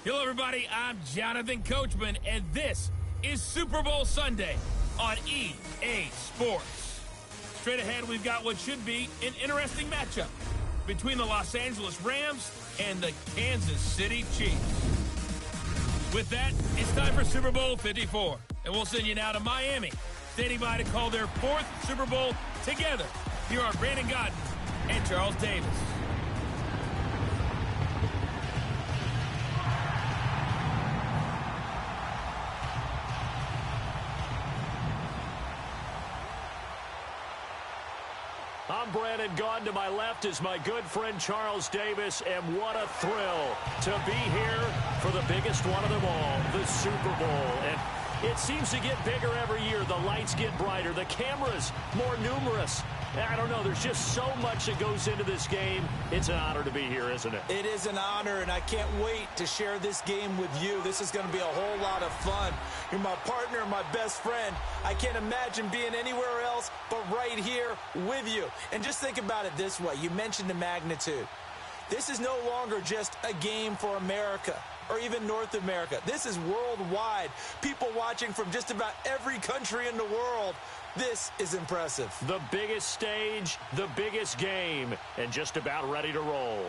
Hello, everybody. I'm Jonathan Coachman, and this is Super Bowl Sunday on EA Sports. Straight ahead, we've got what should be an interesting matchup between the Los Angeles Rams and the Kansas City Chiefs. With that, it's time for Super Bowl 54, and we'll send you now to Miami, standing by to call their fourth Super Bowl together. Here are Brandon Godden and Charles Davis. I'm Brandon Gaudin. To my left is my good friend Charles Davis, and what a thrill to be here for the biggest one of them all, the Super Bowl. And it seems to get bigger every year. The lights get brighter, the cameras more numerous. I don't know, there's just so much that goes into this game. It's an honor to be here, isn't it? It is an honor, and I can't wait to share this game with you. This is going to be a whole lot of fun. You're my partner, my best friend. I can't imagine being anywhere else but right here with you. And just think about it this way. You mentioned the magnitude. This is no longer just a game for America or even North America. This is worldwide. People watching from just about every country in the world. This is impressive. The biggest stage, the biggest game, and just about ready to roll.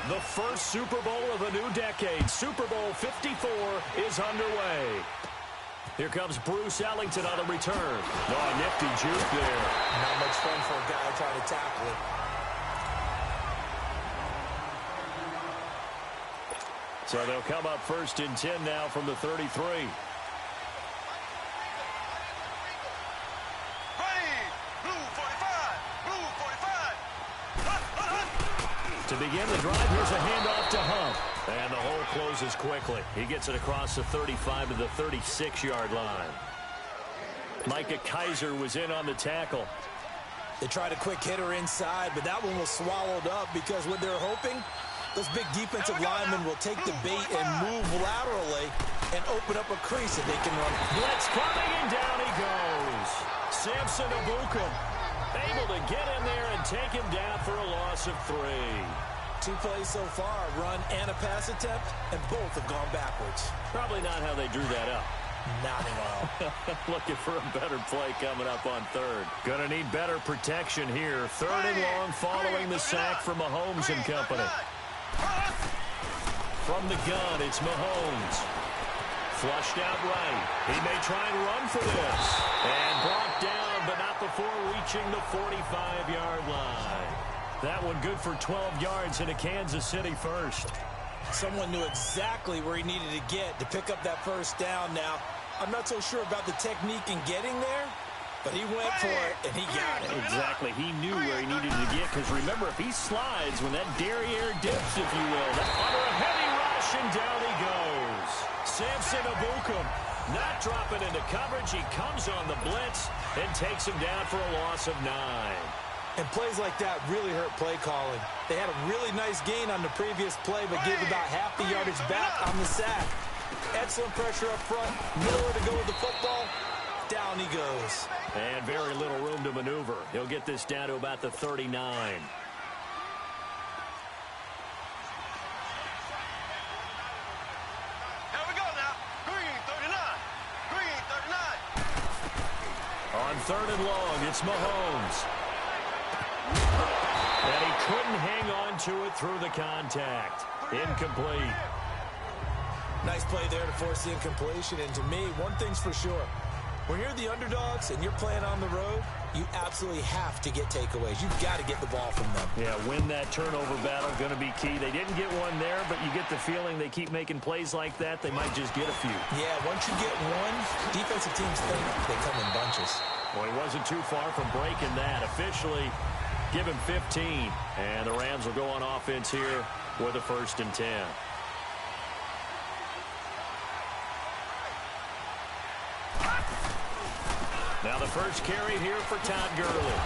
The first Super Bowl of a new decade, Super Bowl 54, is underway. Here comes Bruce Ellington on the return. Oh, nifty juke there. Not much fun for a guy trying to tackle it. So they'll come up first and 10 now from the 33. To begin the drive, here's a handoff to Hunt. And the hole closes quickly. He gets it across the 35 to the 36-yard line. Micah Kaiser was in on the tackle. They tried a quick hitter inside, but that one was swallowed up because what they're hoping, those big defensive linemen will take the bait and move laterally and open up a crease that they can run. Blitz coming, and down he goes. Samson Abukum able to get in there and take him down for a loss of 3. 2 plays so far, a run and a pass attempt, and both have gone backwards. Probably not how they drew that up. Not at all. Looking for a better play coming up on third. Gonna need better protection here. 3rd and long following the sack from Mahomes and company. From the gun, it's Mahomes. Flushed out right. He may try and run for this. And brought down, but not before reaching the 45-yard line. That one good for 12 yards into Kansas City first. Someone knew exactly where he needed to get to pick up that first down now. I'm not so sure about the technique in getting there, but he went for it, and he got it. Exactly. He knew where he needed to get, because remember, if he slides, when that derriere dips, if you will, that's under a heavy rush, and down he goes. Samson Abukum not dropping into coverage. He comes on the blitz and takes him down for a loss of 9. And plays like that really hurt play calling. They had a really nice gain on the previous play, but gave about half the yardage back on the sack. Excellent pressure up front. Nowhere to go with the football. Down he goes. And very little room to maneuver. He'll get this down to about the 39. On 3rd and long, it's Mahomes. And he couldn't hang on to it through the contact. Incomplete. Nice play there to force the incompletion. And to me, one thing's for sure. When you're the underdogs and you're playing on the road, you absolutely have to get takeaways. You've got to get the ball from them. Yeah, win that turnover battle, going to be key. They didn't get one there, but you get the feeling they keep making plays like that, they might just get a few. Yeah, once you get one, defensive teams think they come in bunches. Well, he wasn't too far from breaking that. Officially, give him 15. And the Rams will go on offense here with a 1st and 10. Now the first carry here for Todd Gurley.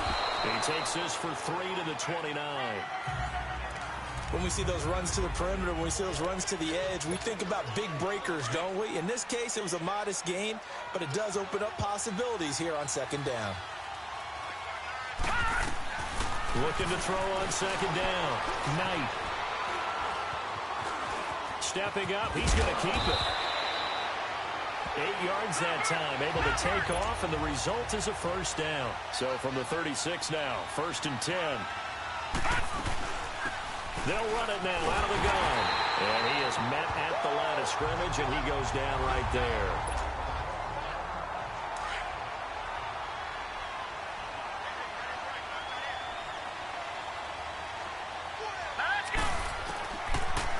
He takes this for 3 to the 29. When we see those runs to the perimeter, when we see those runs to the edge, we think about big breakers, don't we? In this case, it was a modest gain, but it does open up possibilities here on 2nd down. Looking to throw on 2nd down. Knight. Stepping up, he's going to keep it. 8 yards that time, able to take off, and the result is a 1st down. So from the 36 now, 1st and 10. They'll run it now out of the gun. And he is met at the line of scrimmage, and he goes down right there.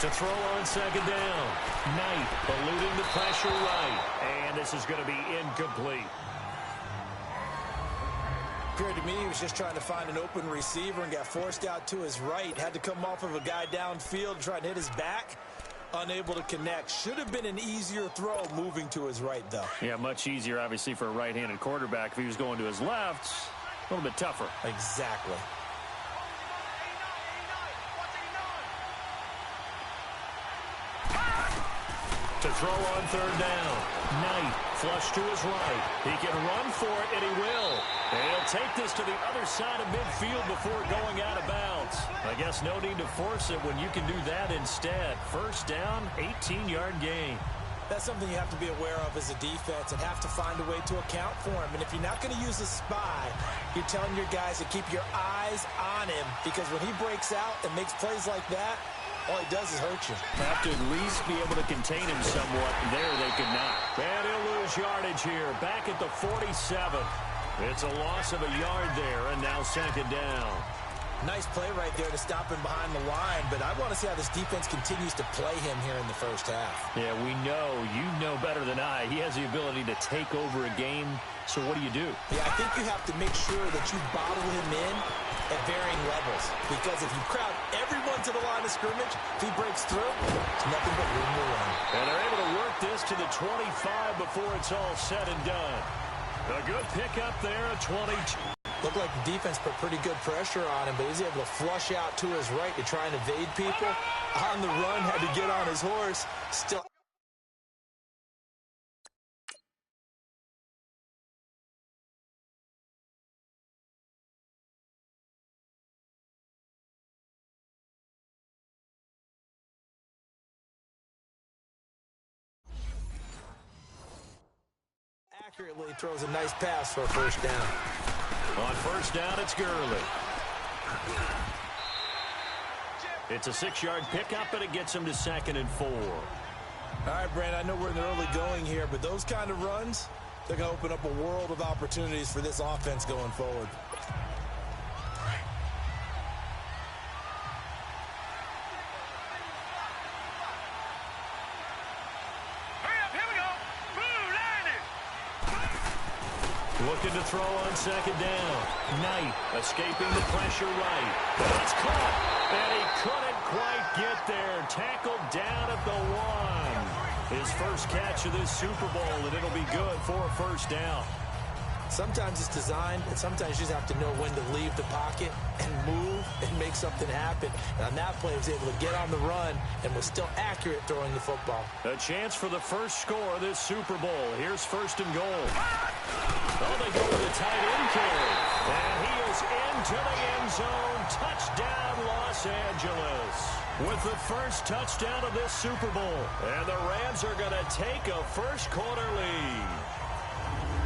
To throw on 2nd down. Knight eluding the pressure right. And this is going to be incomplete. Appeared to me he was just trying to find an open receiver and got forced out to his right. Had to come off of a guy downfield trying to hit his back. Unable to connect. Should have been an easier throw moving to his right, though. Yeah, much easier, obviously, for a right-handed quarterback. If he was going to his left, a little bit tougher. Exactly. To throw on 3rd down. Knight flush to his right. He can run for it, and he will. And he'll take this to the other side of midfield before going out of bounds. I guess no need to force it when you can do that instead. 1st down, 18-yard gain. That's something you have to be aware of as a defense and have to find a way to account for him. And if you're not going to use a spy, you're telling your guys to keep your eyes on him, because when he breaks out and makes plays like that, all he does is hurt you. Have to at least be able to contain him somewhat. There they could not. And he'll lose yardage here. Back at the 47. It's a loss of a yard there, and now 2nd down. Nice play right there to stop him behind the line, but I want to see how this defense continues to play him here in the 1st half. Yeah, we know. You know better than I. He has the ability to take over a game, so what do you do? Yeah, I think you have to make sure that you bottle him in at varying levels, because if you crowd everyone to the line of scrimmage, if he breaks through, it's nothing but room to run. And they're able to work this to the 25 before it's all said and done. A good pickup there at 22. Looked like the defense put pretty good pressure on him, but he was able to flush out to his right to try and evade people. On the run, had to get on his horse. Still. Accurately throws a nice pass for a 1st down. On 1st down, it's Gurley. It's a 6-yard pickup, and it gets him to 2nd and 4. All right, Brandon, I know we're in the early going here, but those kind of runs, they're going to open up a world of opportunities for this offense going forward. Looking to throw on 2nd down. Knight escaping the pressure right. But it's caught. And he couldn't quite get there. Tackled down at the 1. His first catch of this Super Bowl, and it'll be good for a 1st down. Sometimes it's designed, and sometimes you just have to know when to leave the pocket and move and make something happen. And on that play, he was able to get on the run and was still accurate throwing the football. A chance for the first score of this Super Bowl. Here's 1st and goal. Oh, they go with a tight end carry. And he is into the end zone. Touchdown, Los Angeles. With the first touchdown of this Super Bowl. And the Rams are going to take a first quarter lead.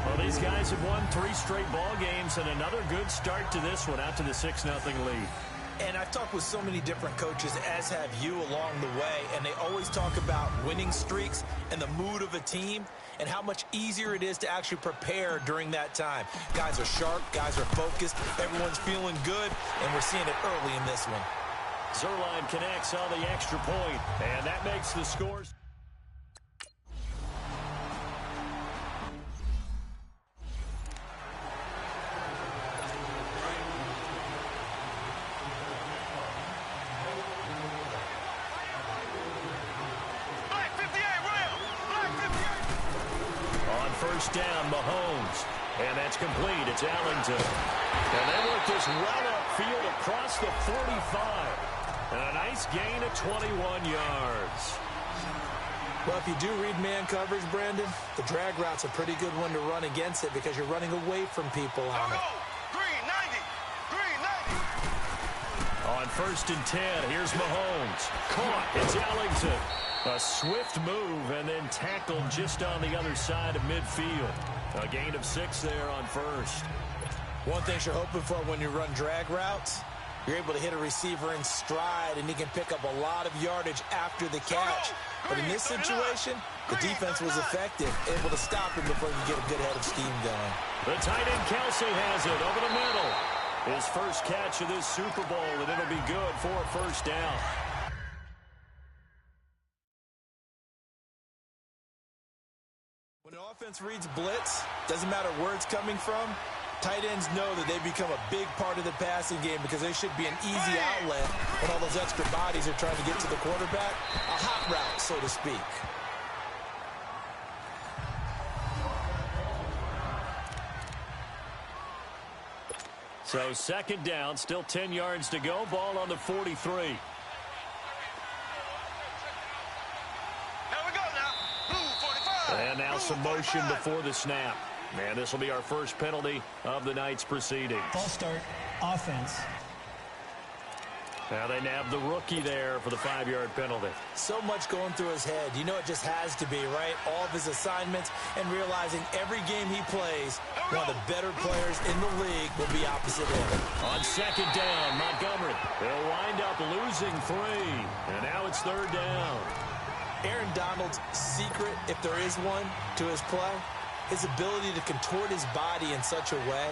Well, These guys have won 3 straight ball games and another good start to this one out to the 6-0 lead. And I've talked with so many different coaches, as have you along the way, and they always talk about winning streaks and the mood of a team and how much easier it is to actually prepare during that time. Guys are sharp, guys are focused, everyone's feeling good, and we're seeing it early in this one. Zerline connects on the extra point, and that makes the scores. First down, Mahomes. And that's complete. It's Allington. And they work this well upfield across the 45. And a nice gain of 21 yards. Well, if you do read man coverage, Brandon, the drag route's a pretty good one to run against it because you're running away from people on it. Green 90. On 1st and 10, here's Mahomes. Caught. It's Allington. A swift move and then tackled just on the other side of midfield. A gain of 6 there on 1st. One thing you're hoping for when you run drag routes, you're able to hit a receiver in stride and he can pick up a lot of yardage after the catch. But in this situation, the defense was effective, able to stop him before you get a good head of steam going. The tight end Kelsey has it over the middle. His first catch of this Super Bowl, and it'll be good for a first down. When the offense reads blitz, doesn't matter where it's coming from, tight ends know that they become a big part of the passing game because they should be an easy outlet when all those extra bodies are trying to get to the quarterback. A hot route, so to speak. So 2nd down, still 10 yards to go. Ball on the 43. And now some motion before the snap. And this will be our first penalty of the night's proceedings. False start, offense. Now they nab the rookie there for the 5-yard penalty. So much going through his head. You know it just has to be, right? All of his assignments and realizing every game he plays, one of the better players in the league will be opposite him. On 2nd down, Montgomery. They'll wind up losing 3. And now it's 3rd down. Aaron Donald's secret, if there is one, to his play, his ability to contort his body in such a way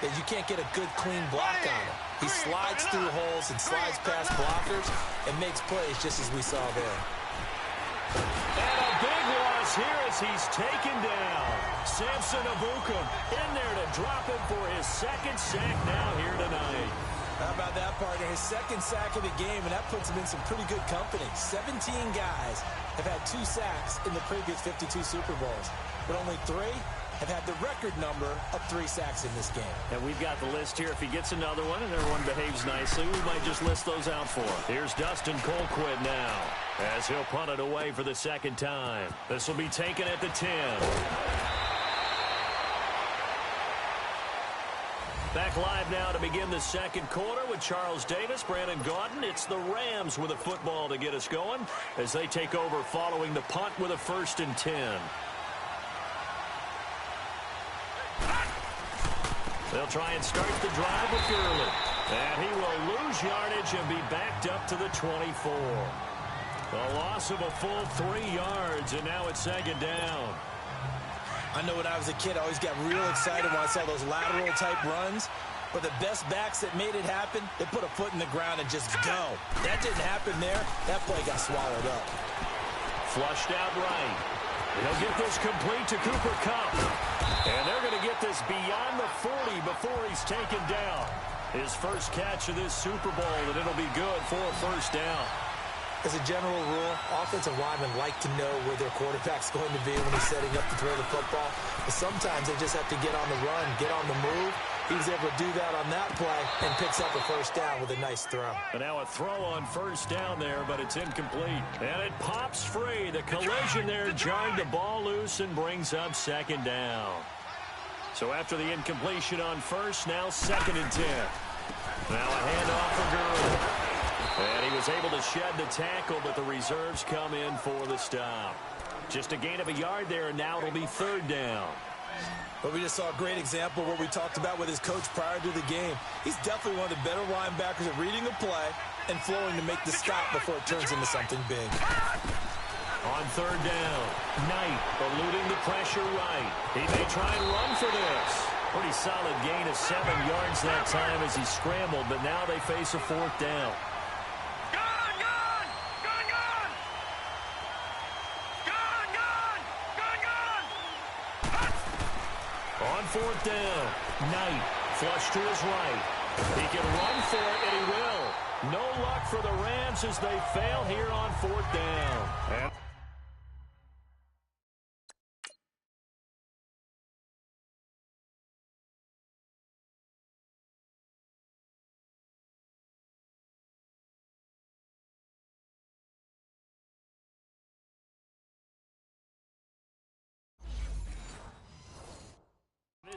that you can't get a good, clean block on him. He slides through holes and slides past blockers and makes plays just as we saw there. And a big loss here as he's taken down. Samson Abukum in there to drop him for his 2nd sack now here tonight. How about that, partner? His 2nd sack of the game, and that puts him in some pretty good company. 17 guys have had 2 sacks in the previous 52 Super Bowls, but only 3 have had the record number of 3 sacks in this game. And we've got the list here. If he gets another one and everyone behaves nicely, we might just list those out for him. Here's Dustin Colquitt now as he'll punt it away for the 2nd time. This will be taken at the 10. Back live now to begin the 2nd quarter with Charles Davis, Brandon Gaudin. It's the Rams with a football to get us going as they take over following the punt with a 1st and 10. They'll try and start the drive with Gurley. And he will lose yardage and be backed up to the 24. A loss of a full 3 yards, and now it's 2nd down. I know when I was a kid, I always got real excited when I saw those lateral-type runs. But the best backs that made it happen, they put a foot in the ground and just go. That didn't happen there. That play got swallowed up. Flushed out right. He'll get this complete to Cooper Kupp. And they're going to get this beyond the 40 before he's taken down. His first catch of this Super Bowl, and it'll be good for a 1st down. As a general rule, offensive linemen like to know where their quarterback's going to be when he's setting up to throw the football. But sometimes they just have to get on the run, get on the move. He was able to do that on that play and picks up a 1st down with a nice throw. And now a throw on 1st down there, but it's incomplete. And it pops free. The collision there jarring the ball loose and brings up 2nd down. So after the incompletion on 1st, now 2nd and 10. Now a handoff for Gurley. And he was able to shed the tackle, but the reserves come in for the stop. Just a gain of a yard there, and now it'll be 3rd down. But we just saw a great example of what we talked about with his coach prior to the game. He's definitely one of the better linebackers at reading a play and flowing to make the stop before it turns into something big. On third down, Knight eluding the pressure right. He may try and run for this. Pretty solid gain of 7 yards that time as he scrambled, but now they face a fourth down. On fourth down, Knight flush to his right. He can run for it, and he will. No luck for the Rams as they fail here on fourth down. And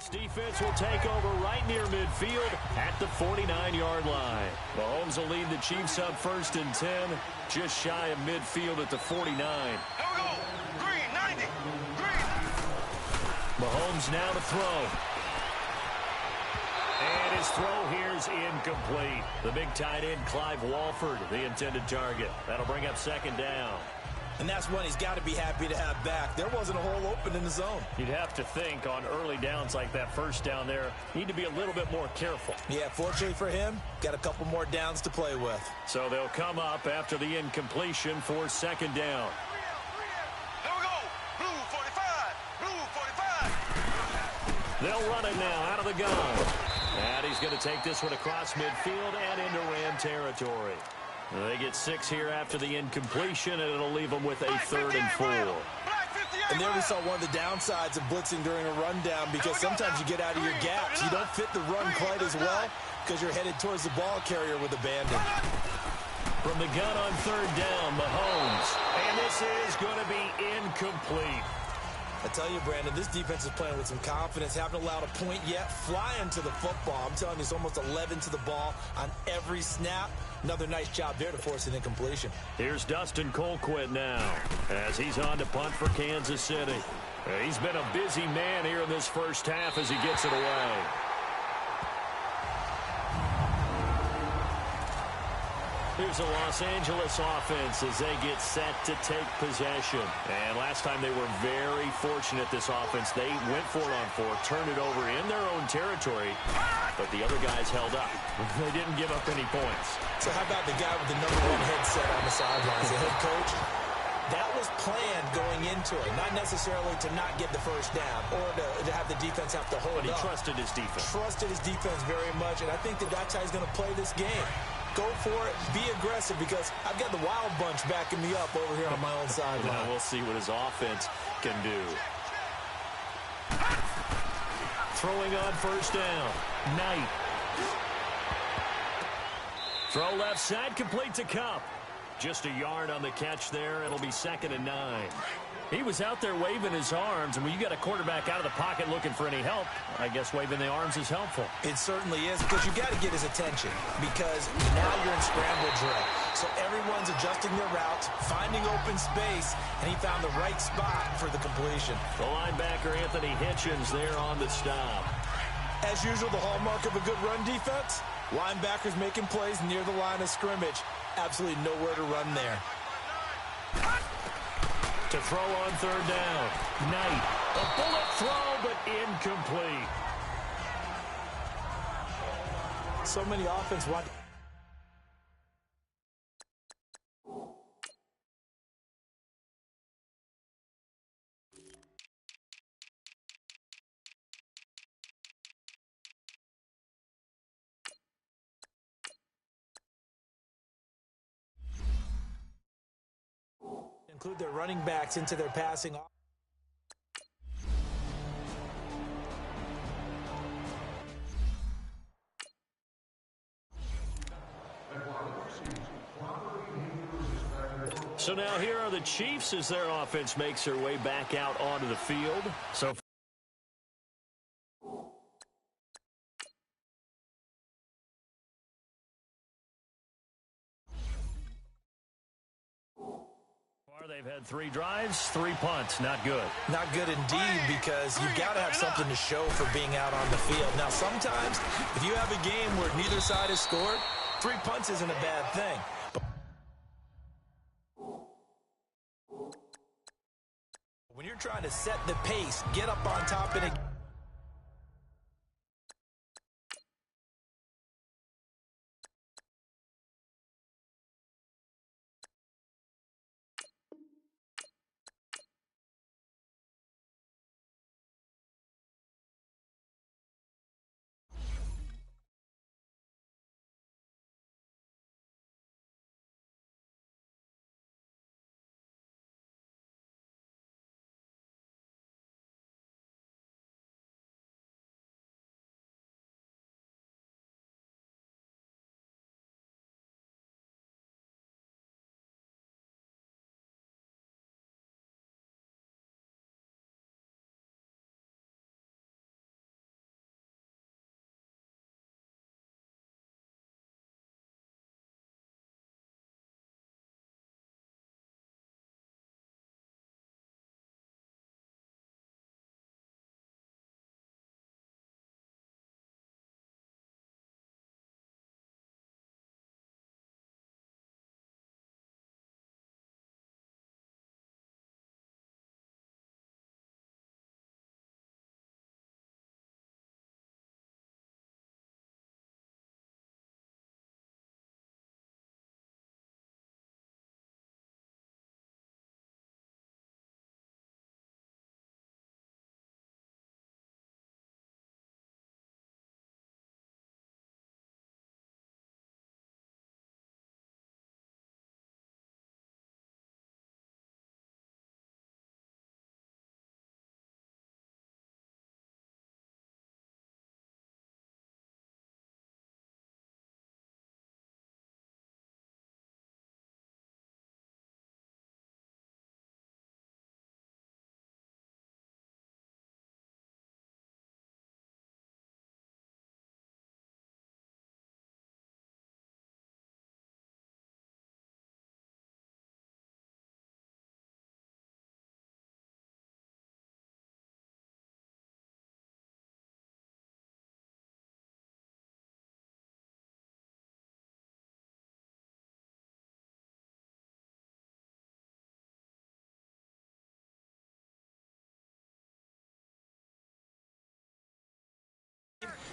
this defense will take over right near midfield at the 49-yard line. Mahomes will lead the Chiefs up 1st and 10, just shy of midfield at the 49. Here we go. Green, 90. Green. Mahomes now to throw. And his throw here is incomplete. The big tight end, Clive Walford, the intended target. That'll bring up 2nd down. And that's one he's got to be happy to have back. There wasn't a hole open in the zone. You'd have to think on early downs like that first down there, need to be a little bit more careful. Yeah, fortunately for him, got a couple more downs to play with. So they'll come up after the incompletion for 2nd down. Here we go. Blue 45. Blue 45. They'll run it now out of the gun. And he's going to take this one across midfield and into Ram territory. They get 6 here after the incompletion, and it'll leave them with a 3rd and 4. And there we saw one of the downsides of blitzing during a rundown, because sometimes you get out of your gaps. You don't fit the run quite as well because you're headed towards the ball carrier with abandon. From the gun on 3rd down, Mahomes. And this is going to be incomplete. I tell you, Brandon, this defense is playing with some confidence. Haven't allowed a point yet. Flying to the football. I'm telling you, it's almost 11 to the ball on every snap. Another nice job there to force an incompletion. Here's Dustin Colquitt now as he's on to punt for Kansas City. He's been a busy man here in this first half as he gets it away. Here's the Los Angeles offense as they get set to take possession. And last time they were very fortunate, this offense. They went for it on 4, turned it over in their own territory, but the other guys held up. They didn't give up any points. So how about the guy with the #1 headset on the sidelines, the head coach? That was planned going into it, not necessarily to not get the first down or to have the defense have to hold But he up. trusted his defense. Trusted his defense very much, and I think that's how he's going to play this game. Go for it, be aggressive, because I've got the Wild Bunch backing me up over here on my own sideline. Now we'll see what his offense can do. Throwing on 1st down, Knight. Throw left side, complete to Kupp. Just a yard on the catch there. It'll be 2nd and 9. He was out there waving his arms, and when you got a quarterback out of the pocket looking for any help, I guess waving the arms is helpful. It certainly is, because you got to get his attention, because now you're in scramble drill. So everyone's adjusting their routes, finding open space, and he found the right spot for the completion. The linebacker, Anthony Hitchens, there on the stop. As usual, the hallmark of a good run defense, linebackers making plays near the line of scrimmage. Absolutely nowhere to run there. To throw on 3rd down, Knight. A bullet throw, but incomplete. So many offense want. Include their running backs into their passing. So now here are the Chiefs as their offense makes their way back out onto the field. So They've had 3 drives, 3 punts. Not good. Not good indeed, because you've got to have something to show for being out on the field. Now, sometimes, if you have a game where neither side has scored, 3 punts isn't a bad thing. When you're trying to set the pace, get up on top in a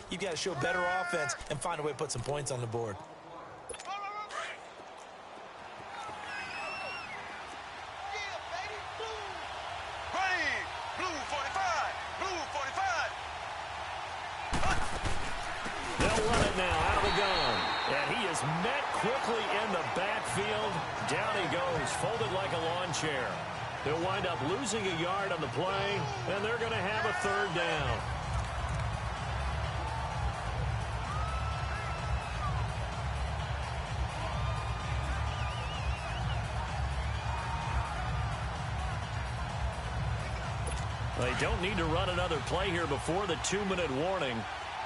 you've got to show better offense and find a way to put some points on the board. Ready, blue 45, blue 45. They'll run it now out of the gun. And he is met quickly in the backfield. Down he goes, folded like a lawn chair. They'll wind up losing a yard on the play, and they're going to have a 3rd down. They don't need to run another play here before the 2-minute warning.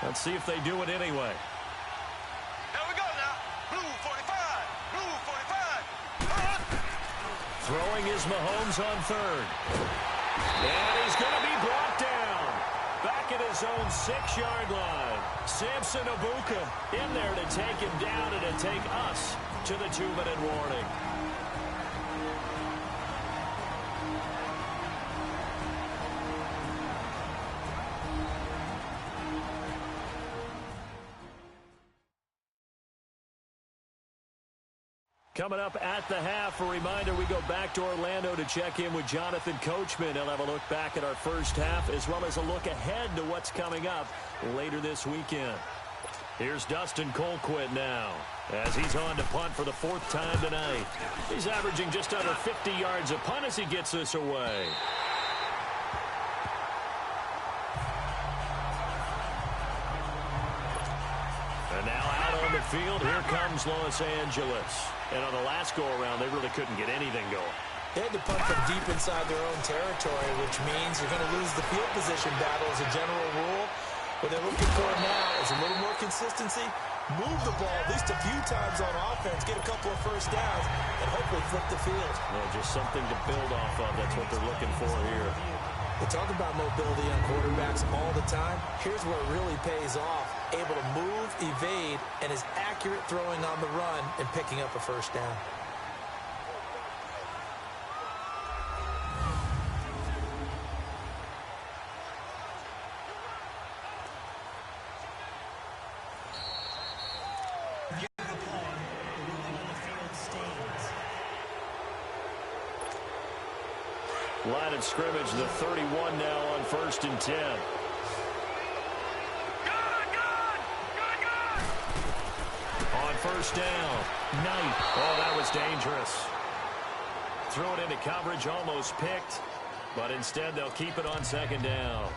Let's see if they do it anyway. Here we go now. Blue 45, blue 45. Throwing is Mahomes on 3rd. And he's going to be brought down. Back at his own 6-yard line. Samson Abuka in there to take him down and to take us to the 2-minute warning. Coming up at the half, a reminder, we go back to Orlando to check in with Jonathan Coachman. He'll have a look back at our first half as well as a look ahead to what's coming up later this weekend. Here's Dustin Colquitt now as he's on to punt for the 4th time tonight. He's averaging just under 50 yards a punt as he gets this away. And now out on the field, here comes Los Angeles. And on the last go-around, they really couldn't get anything going. They had to punt from deep inside their own territory, which means you're going to lose the field position battle as a general rule. What they're looking for now is a little more consistency, move the ball at least a few times on offense, get a couple of first downs, and hopefully flip the field. Well, just something to build off of. That's what they're looking for here. They talk about mobility on quarterbacks all the time. Here's where it really pays off. Able to move, evade, and is accurate throwing on the run and picking up a first down. Line of scrimmage, the 31 now on 1st and 10. On 1st down, Knight. Oh, that was dangerous. Threw it into coverage, almost picked, but instead they'll keep it on 2nd down.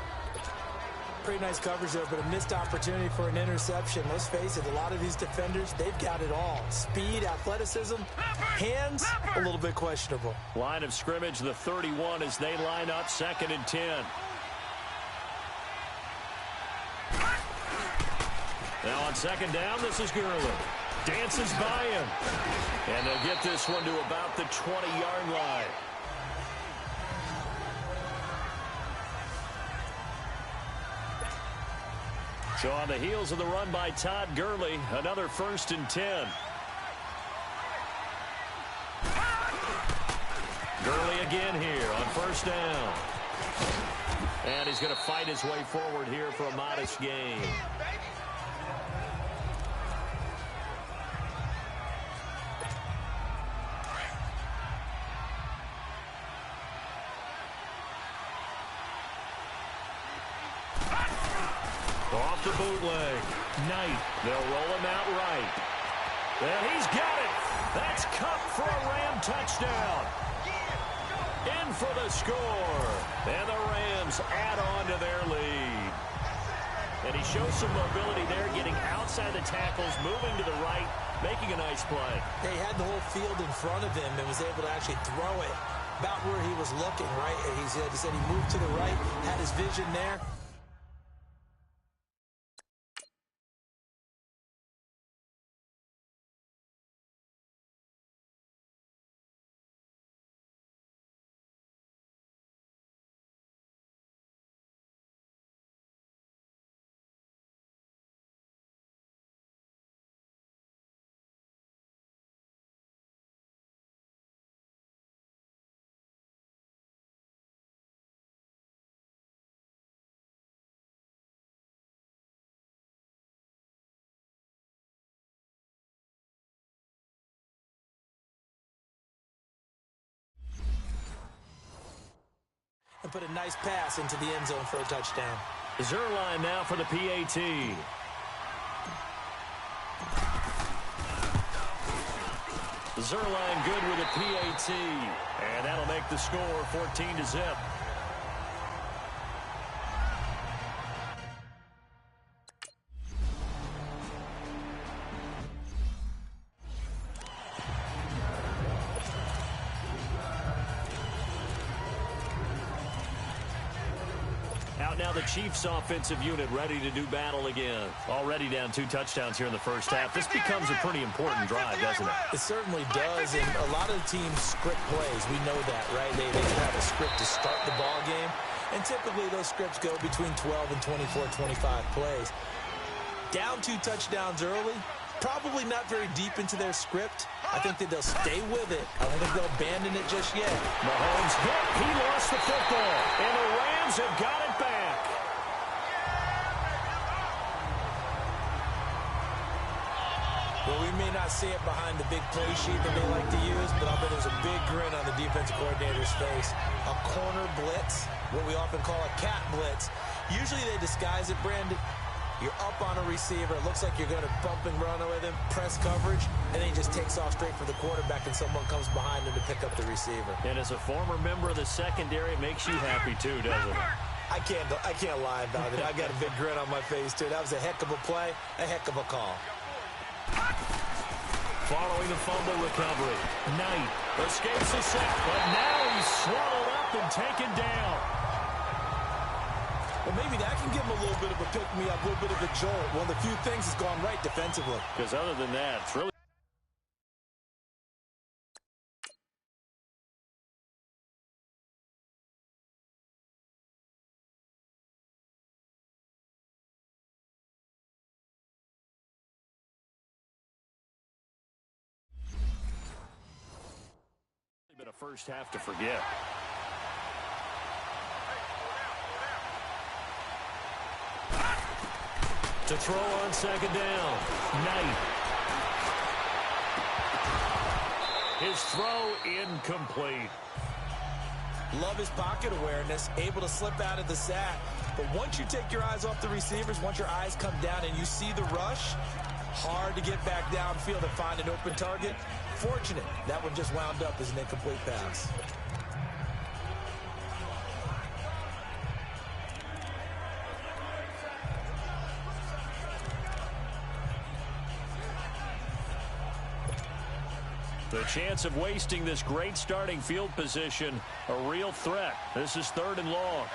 Pretty nice coverage there, but a missed opportunity for an interception. Let's face it, a lot of these defenders, they've got it all. Speed, athleticism, hands, a little bit questionable. Line of scrimmage, the 31 as they line up 2nd and 10. Now on 2nd down, this is Gurley. Dances by him. And they'll get this one to about the 20-yard line. So on the heels of the run by Todd Gurley, another 1st and 10. Gurley again here on 1st down. And he's going to fight his way forward here for a modest gain. Off the bootleg. Knight. They'll roll him out right. And he's got it. That's Cup for a Ram touchdown. In for the score. And the Rams add on to their lead. And he shows some mobility there, getting outside the tackles, moving to the right, making a nice play. He had the whole field in front of him and was able to actually throw it about where he was looking, right? He said he moved to the right, had his vision there. And put a nice pass into the end zone for a touchdown. Zerline now for the PAT. Zerline good with a PAT. And that'll make the score 14-0. Now the Chiefs offensive unit ready to do battle again. Already down 2 touchdowns here in the first half. This becomes a pretty important drive, doesn't it? It certainly does, and a lot of the teams script plays. We know that, right? They have a script to start the ball game, and typically those scripts go between 12 and 24, 25 plays. Down 2 touchdowns early, probably not very deep into their script. I think that they'll stay with it. I don't think they'll abandon it just yet. Mahomes hit. He lost the football, and the Rams have got it back. Well, we may not see it behind the big play sheet that they like to use, but I'll bet there's a big grin on the defensive coordinator's face. A corner blitz, what we often call a cat blitz. Usually they disguise it, Brandon. You're up on a receiver. It looks like you're going to bump and run with him, press coverage, and then he just takes off straight for the quarterback, and someone comes behind him to pick up the receiver. And as a former member of the secondary, it makes you happy too, doesn't it? I can't lie about it. I got a big grin on my face, too. That was a heck of a play, a heck of a call. Following the fumble recovery, Knight escapes the sack, but now he's swallowed up and taken down. Well, maybe that can give him a little bit of a pick-me-up, a little bit of a jolt. One of the few things that's gone right defensively. Because other than that, it's really been a first half to forget. To throw on second down. Knight. His throw incomplete. Love his pocket awareness, able to slip out of the sack. But once you take your eyes off the receivers, once your eyes come down and you see the rush, hard to get back downfield and find an open target. Fortunate, that one just wound up as an incomplete pass. The chance of wasting this great starting field position, a real threat. This is 3rd and long.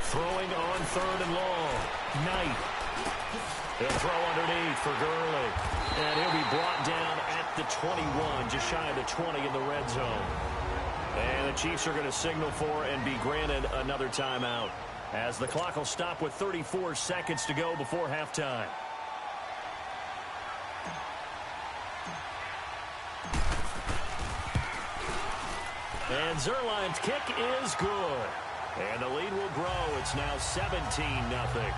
Throwing on 3rd and long. Knight. He'll throw underneath for Gurley. And he'll be brought down at the 21, just shy of the 20 in the red zone. And the Chiefs are going to signal for and be granted another timeout, as the clock will stop with 34 seconds to go before halftime. And Zerline's kick is good. And the lead will grow. It's now 17-0.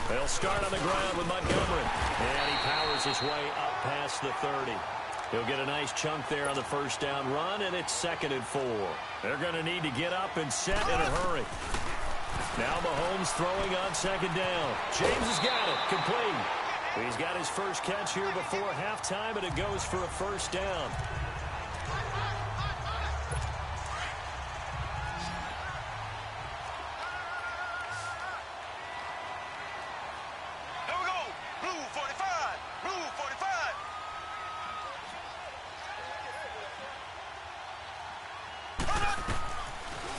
They'll start on the ground with Montgomery. And he powers his way up past the 30. He'll get a nice chunk there on the first down run, and it's 2nd and 4. They're going to need to get up and set in a hurry. Now Mahomes throwing on 2nd down. James has got it. Complete. He's got his first catch here before halftime, and it goes for a first down.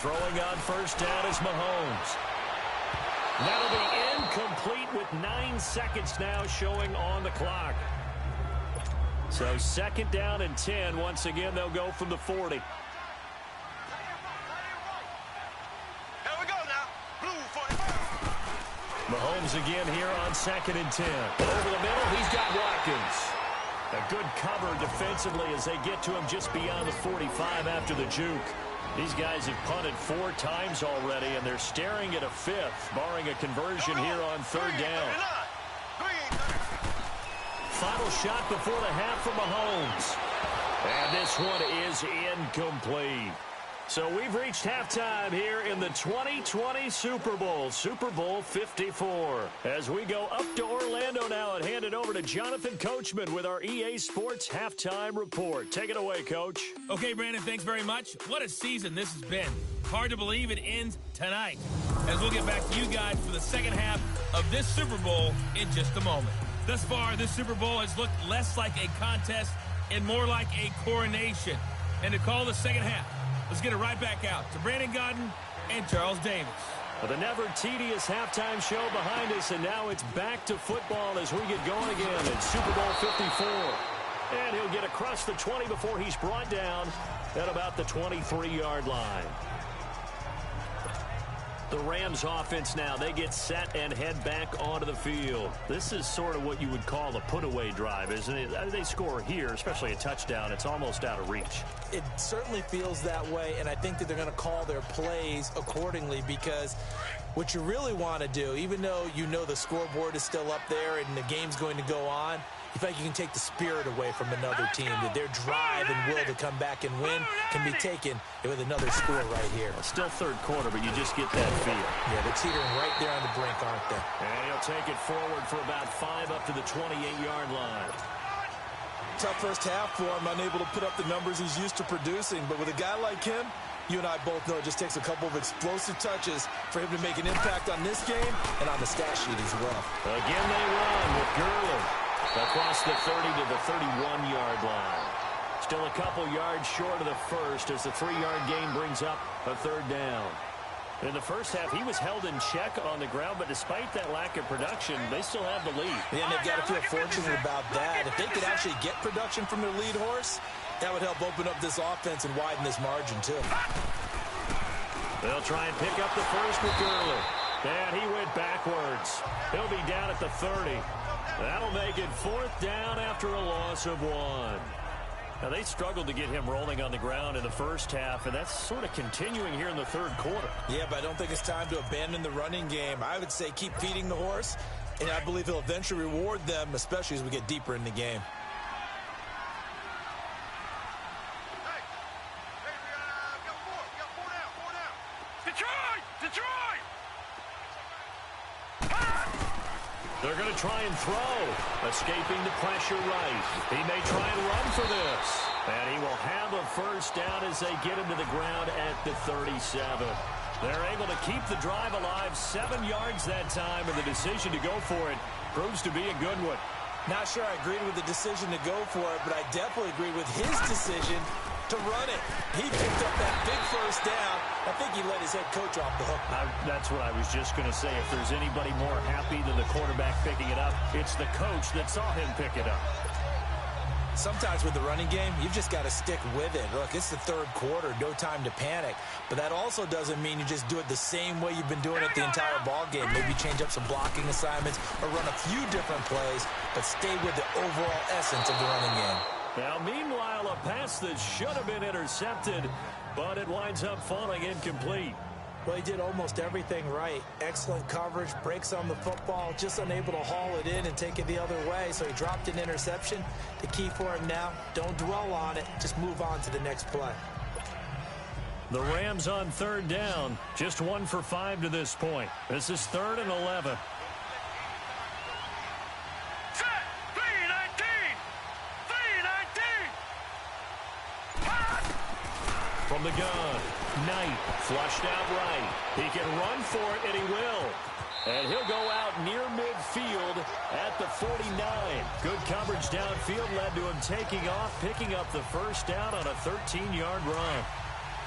Throwing on first down is Mahomes. That'll be incomplete with 9 seconds now showing on the clock. So 2nd down and 10. Once again, they'll go from the 40. Here we go now. Blue 45. Mahomes again here on 2nd and 10. Over the middle, he's got Watkins. A good cover defensively as they get to him just beyond the 45 after the juke. These guys have punted 4 times already, and they're staring at a 5th, barring a conversion here on 3rd down. Final shot before the half for Mahomes. And this one is incomplete. So we've reached halftime here in the 2020 Super Bowl, Super Bowl 54. As we go up to Orlando now and hand it over to Jonathan Coachman with our EA Sports Halftime Report. Take it away, Coach. Okay, Brandon, thanks very much. What a season this has been. Hard to believe it ends tonight, as we'll get back to you guys for the second half of this Super Bowl in just a moment. Thus far, this Super Bowl has looked less like a contest and more like a coronation. And to call the second half, let's get it right back out to Brandon Gaudin and Charles Davis. Well, the never-tedious halftime show behind us, and now it's back to football as we get going again in Super Bowl 54. And he'll get across the 20 before he's brought down at about the 23-yard line. The Rams offense now, they get set and head back onto the field. This is sort of what you would call a put-away drive, isn't it? They score here, especially a touchdown. It's almost out of reach. It certainly feels that way, and I think that they're going to call their plays accordingly, because what you really want to do, even though you know the scoreboard is still up there and the game's going to go on, you feel like you can take the spirit away from another team, that their drive and will to come back and win can be taken with another score right here. Still third quarter, but you just get that feel. Yeah, they're teetering right there on the brink, aren't they? And he'll take it forward for about 5 up to the 28-yard line. Tough first half for him, unable to put up the numbers he's used to producing. But with a guy like him, you and I both know it just takes a couple of explosive touches for him to make an impact on this game and on the stat sheet as well. Again, they run with Gurley across the 30 to the 31-yard line. Still a couple yards short of the first as the 3-yard gain brings up a third down. In the first half, he was held in check on the ground, but despite that lack of production, they still have the lead. Yeah, and they've got to feel fortunate about that. If they could actually get production from their lead horse, that would help open up this offense and widen this margin, too. They'll try and pick up the first with Gurley. And he went backwards. He'll be down at the 30. That'll make it 4th down after a loss of 1. Now, they struggled to get him rolling on the ground in the first half, and that's sort of continuing here in the third quarter. Yeah, but I don't think it's time to abandon the running game. I would say keep feeding the horse, and I believe he'll eventually reward them, especially as we get deeper in the game. They're going to try and throw. Escaping the pressure right. He may try and run for this. And he will have a first down as they get him to the ground at the 37. They're able to keep the drive alive 7 yards that time, and the decision to go for it proves to be a good one. Not sure I agreed with the decision to go for it, but I definitely agreed with his decision to run it. He picked up that big first down. I think he let his head coach off the hook. That's what I was just going to say. If there's anybody more happy than the quarterback picking it up, it's the coach that saw him pick it up. Sometimes with the running game, you've just got to stick with it. Look, it's the third quarter, no time to panic. But that also doesn't mean you just do it the same way you've been doing it the entire ball game. Maybe change up some blocking assignments or run a few different plays, but stay with the overall essence of the running game. Now, meanwhile, a pass that should have been intercepted, but it winds up falling incomplete. Well, he did almost everything right. Excellent coverage, breaks on the football, just unable to haul it in and take it the other way, so he dropped an interception. The key for him now, don't dwell on it, just move on to the next play. The Rams on third down, just 1 for 5 to this point. This is 3rd and 11. From the gun, Knight flushed out right. He can run for it, and he will. And he'll go out near midfield at the 49. Good coverage downfield led to him taking off, picking up the first down on a 13-yard run.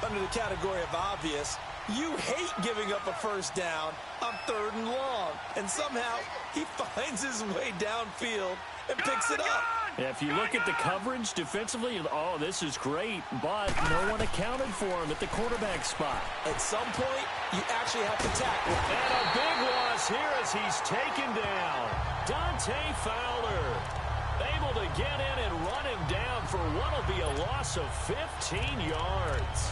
Under the category of obvious, you hate giving up a first down on 3rd and long. And somehow he finds his way downfield and picks it up. Yeah, if you look at the coverage defensively, oh, this is great, but no one accounted for him at the quarterback spot. At some point, you actually have to tackle. And a big loss here as he's taken down. Dante Fowler able to get in and run him down for what will be a loss of 15 yards.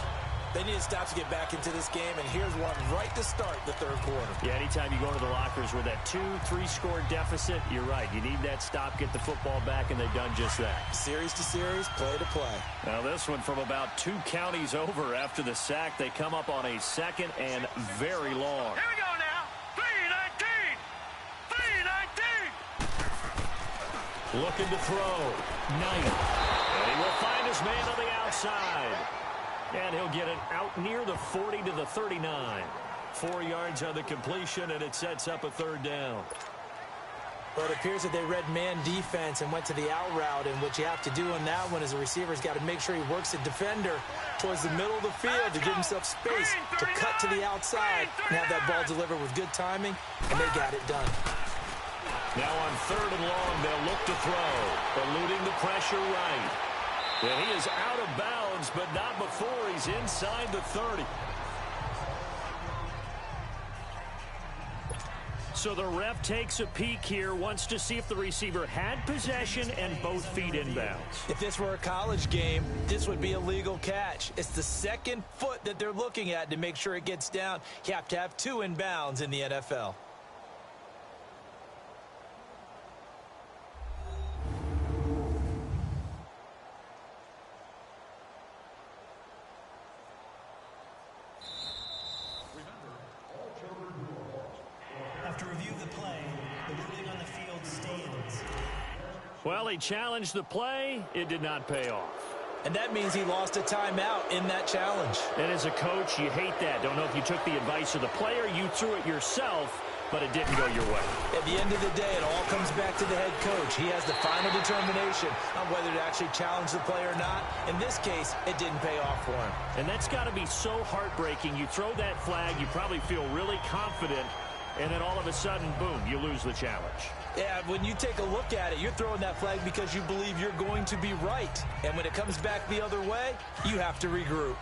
They need to stop to get back into this game, and here's one right to start the third quarter. Yeah, anytime you go to the lockers with that 2-3 score deficit, you're right. You need that stop, get the football back, and they've done just that. Series to series, play to play. Now this one from about 2 counties over after the sack. They come up on a 2nd and very long. Here we go now. 3-19. 3-19. Looking to throw. Knight. And he will find his man on the outside. And he'll get it out near the 40 to the 39. 4 yards on the completion, and it sets up a 3rd down. Well, it appears that they read man defense and went to the out route, and what you have to do on that one is the receiver's got to make sure he works the defender towards the middle of the field to give himself space to cut to the outside and have that ball delivered with good timing, and they got it done. Now on 3rd and long, they'll look to throw, eluding the pressure right. And he is out of bounds, but not before he's inside the 30. So the ref takes a peek here, wants to see if the receiver had possession and both feet inbounds. If this were a college game, this would be a legal catch. It's the 2nd foot that they're looking at to make sure it gets down. You have to have 2 inbounds in the NFL. After review of the play, the ruling on the field stands. Well, he challenged the play. It did not pay off. And that means he lost a timeout in that challenge. And as a coach, you hate that. Don't know if you took the advice of the player, you threw it yourself, but it didn't go your way. At the end of the day, it all comes back to the head coach. He has the final determination on whether to actually challenge the play or not. In this case, it didn't pay off for him. And that's got to be so heartbreaking. You throw that flag, you probably feel really confident, and then all of a sudden, boom, you lose the challenge. Yeah, when you take a look at it, you're throwing that flag because you believe you're going to be right. And when it comes back the other way, you have to regroup.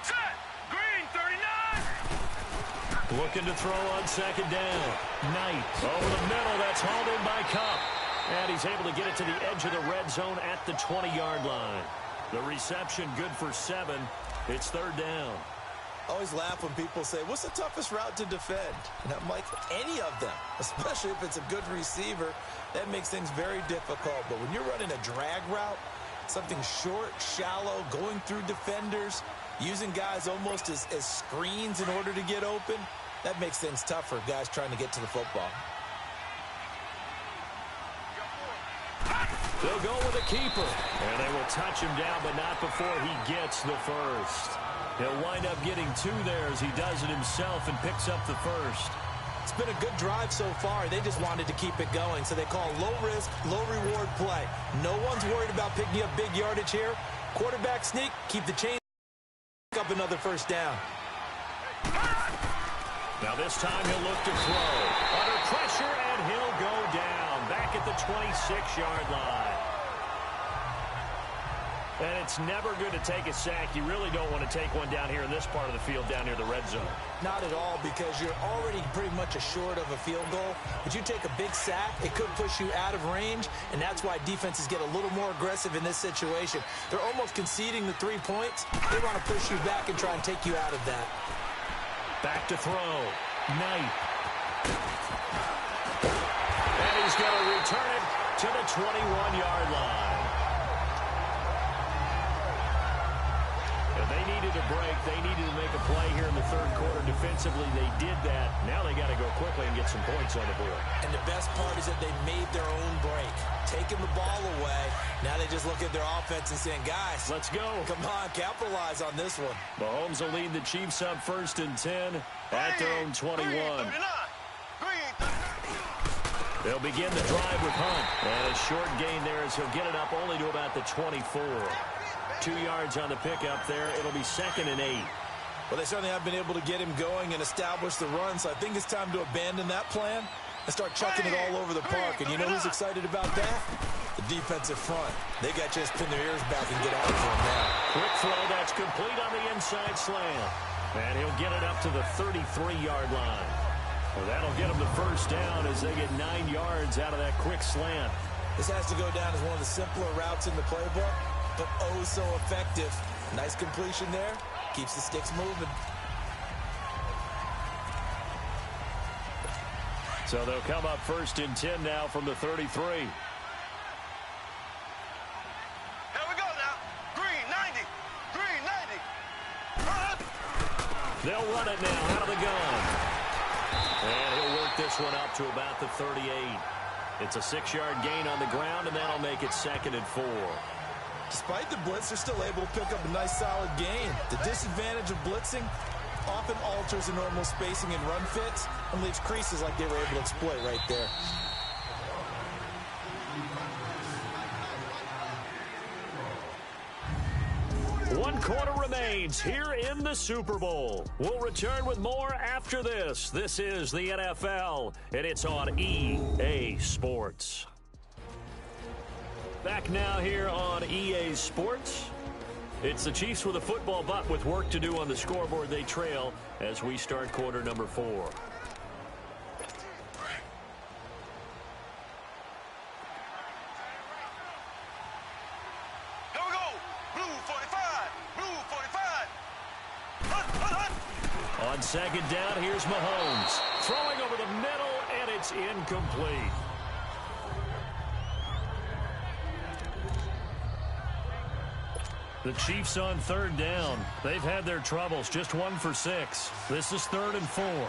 Set. Green 39. Looking to throw on second down. Knight over the middle. That's hauled in by Cup. And he's able to get it to the edge of the red zone at the 20-yard line. The reception good for 7. It's third down. I always laugh when people say, what's the toughest route to defend? And I'm like, any of them, especially if it's a good receiver. That makes things very difficult. But when you're running a drag route, something short, shallow, going through defenders, using guys almost as screens in order to get open, that makes things tough for guys trying to get to the football. They'll go with a keeper. And they will touch him down, but not before he gets the first. He'll wind up getting 2 there as he does it himself and picks up the first. It's been a good drive so far. They just wanted to keep it going, so they call low-risk, low-reward play. No one's worried about picking up big yardage here. Quarterback sneak, keep the chain up another first down. Now this time he'll look to throw. Under pressure, and he'll go down. Back at the 26-yard line. And it's never good to take a sack. You really don't want to take one down here in this part of the field, down near the red zone. Not at all, because you're already pretty much assured of a field goal. But you take a big sack, it could push you out of range, and that's why defenses get a little more aggressive in this situation. They're almost conceding the 3 points. They want to push you back and try and take you out of that. Back to throw. Knight. And he's going to return it to the 21-yard line. They needed a break. They needed to make a play here in the third quarter. Defensively, they did that. Now they got to go quickly and get some points on the board. And the best part is that they made their own break. Taking the ball away. Now they just look at their offense and saying, guys, let's go. Come on, capitalize on this one. Mahomes will lead the Chiefs up 1st and 10 at their own 21. They'll begin the drive with Hunt. And a short gain there as he'll get it up only to about the 24. 2 yards on the pickup there. It'll be 2nd and 8. Well, they certainly have been able to get him going and establish the run, so I think it's time to abandon that plan and start chucking it all over the park. And you know who's excited about that? The defensive front. They got just pin their ears back and get after him now. Quick throw that's complete on the inside slant. And he'll get it up to the 33-yard line. Well, that'll get him the first down as they get 9 yards out of that quick slant. This has to go down as one of the simpler routes in the playbook, but oh so effective. Nice completion there. Keeps the sticks moving. So they'll come up 1st and 10 now from the 33. Here we go now. Green 90. Green 90. Run. They'll run it now out of the gun. And he'll work this one up to about the 38. It's a 6-yard gain on the ground, and that'll make it 2nd and 4. Despite the blitz, they're still able to pick up a nice solid gain. The disadvantage of blitzing often alters the normal spacing and run fits and leaves creases like they were able to exploit right there. One quarter remains here in the Super Bowl. We'll return with more after this. This is the NFL, and it's on EA Sports. Back now here on EA Sports. It's the Chiefs with a football, but with work to do on the scoreboard. They trail as we start quarter number 4. Here we go. Blue 45. Blue 45. Hunt, hunt, hunt. On second down, here's Mahomes. Throwing over the middle, and it's incomplete. The Chiefs on third down. They've had their troubles. Just 1 for 6. This is 3rd and 4.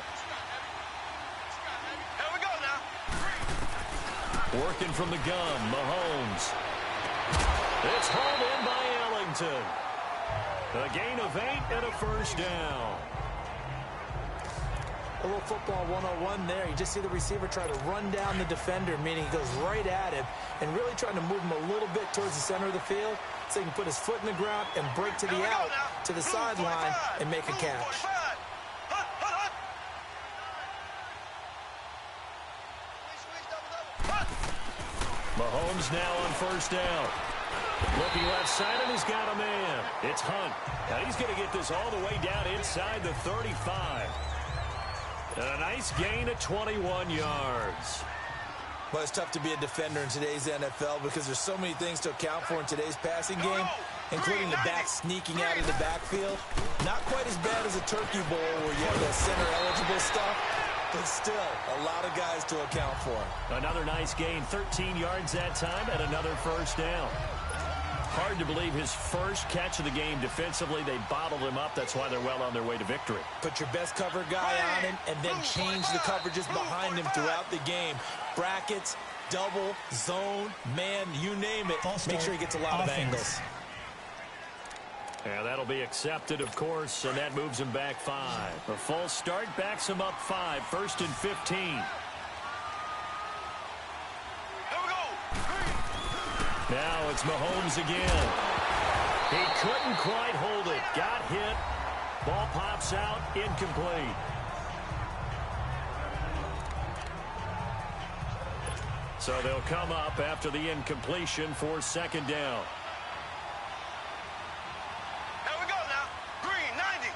Working from the gun, Mahomes. It's hauled in by Ellington. A gain of 8 and a first down. A little football 101 there. You just see the receiver try to run down the defender, meaning he goes right at him and really trying to move him a little bit towards the center of the field so he can put his foot in the ground and break to the out, to the sideline, and make a catch. Mahomes now on first down. Looking left side, and he's got a man. It's Hunt. Now he's going to get this all the way down inside the 35. A nice gain of 21 yards. Well, it's tough to be a defender in today's NFL because there's so many things to account for in today's passing game, including the back sneaking out of the backfield. Not quite as bad as a turkey bowl where you have the center-eligible stuff, but still a lot of guys to account for. Another nice gain, 13 yards that time, and another first down. Hard to believe his first catch of the game defensively. They bottled him up. That's why they're well on their way to victory. Put your best cover guy on him and then change the coverages behind him throughout the game. Brackets, double, zone, man, you name it. Make sure he gets a lot of angles. And that'll be accepted, of course, and that moves him back 5. A false start backs him up 5. 1st and 15. Now it's Mahomes again. He couldn't quite hold it. Got hit. Ball pops out. Incomplete. So they'll come up after the incompletion for second down. Here we go now. Green, 90.